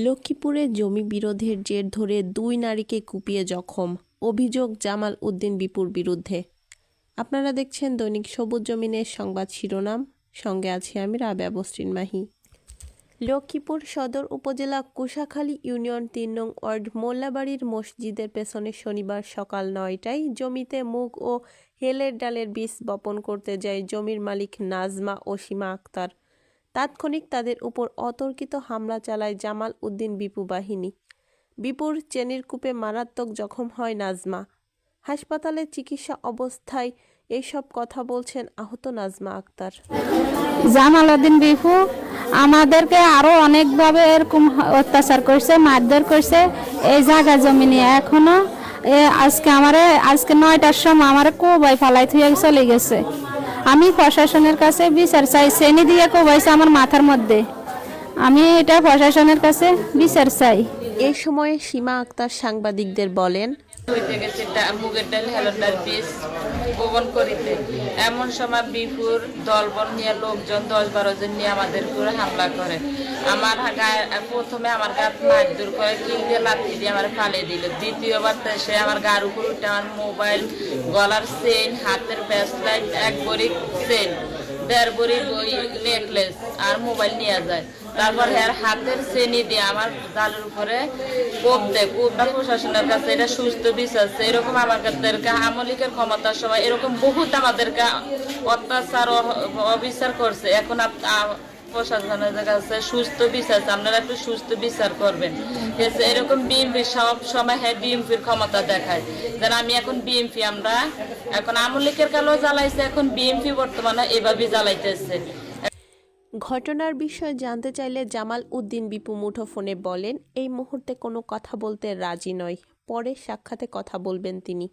লক্ষ্মীপুরে জমি বিরোধের জের ধরে দুই নারীকে কুপিয়ে জখম, অভিযোগ জামাল উদ্দিন বিপুর বিরুদ্ধে। আপনারা দেখছেন দৈনিক সবুজ জমিনের সংবাদ শিরোনাম, সঙ্গে আছি আমি রাবেয়া বসরিন মাহি। লক্ষ্মীপুর সদর উপজেলা কুশাখালী ইউনিয়ন ৩ নং ওয়ার্ড মোল্লাবাড়ির মসজিদের পেছনে শনিবার সকাল ৯টায় জমিতে মুগ ও হেলের ডালের বীজ বপন করতে যায় জমির মালিক নাজমা ও সীমা আক্তার। তাৎক্ষণিক তাদের উপর অতর্কিত হামলা চালায় জামাল উদ্দিন বিপু বাহিনী। বিপুর চেনির কূপে মারাত্মক জখম হয় নাজমা। হাসপাতালে চিকিৎসা অবস্থায় এইসব কথা বলছেন আহত নাজমা আক্তার। জামাল উদ্দিন বিপু আমাদেরকে আরো অনেকভাবে এরকম অত্যাচার করছে, মারধর করছে এই জায়গা জমি নিয়ে। এখনো আজকে ৯টার সময় আমার কোবাই ফালাই থুয়ে চলে গেছে। আমি প্রশাসনের কাছে বিচার চাই, শ্রেণী দিয়ে কোবাইছে আমার মাথার মধ্যে। আমি এটা প্রশাসনের কাছে বিচার চাই। এ সময়ে সীমা আক্তার সাংবাদিকদের বলেন, মুগের ডাল হেলের ডাল বীজ বপন করিতে এমন সময় বিপুর দলবল নিয়ে লোকজন ১০-১২ জন নিয়ে আমাদের উপরে হামলা করে। আমার গায়ে প্রথমে আমার গায়ে মারধর করে, কিল দিয়ে লাথি দিয়ে আমার ফালে দিল। দ্বিতীয়বার সে আমার গায়ের উপর উঠে আমার মোবাইল, গলার চেন, হাতের ব্রেসলেট, ১ ভরি চেন, ১.৫ ভরি নেকলেস আর মোবাইল নিয়ে যায়। তারপর হাতের চেনি দিয়ে আমার গালের উপরে কোপ দেয়। কোপটা প্রশাসনের কাছে এটা সুস্থ বিচার। এরকম আমাদেরকে আমলিকের ক্ষমতার সময় এরকম বহুত আমাদেরকে অত্যাচার অবিচার করছে। এখন প্রশাসনের কাছে সুস্থ বিচার, আপনারা একটু সুস্থ বিচার করবেন। এরকম বিএমপি সব সময় বিএমপির ক্ষমতা দেখায়। যেন আমি এখন বিএমপি, আমরা এখন আমলিকের কালেও জ্বালাইছে, এখন বিএমপি বর্তমানে এভাবে জ্বালাইতেছে। ঘটনার বিষয়ে জানতে চাইলে জামাল উদ্দিন বিপু মুঠোফোনে বলেন, এই মুহূর্তে কোনো কথা বলতে রাজি নয়, পরে সাক্ষাতে কথা বলবেন তিনি।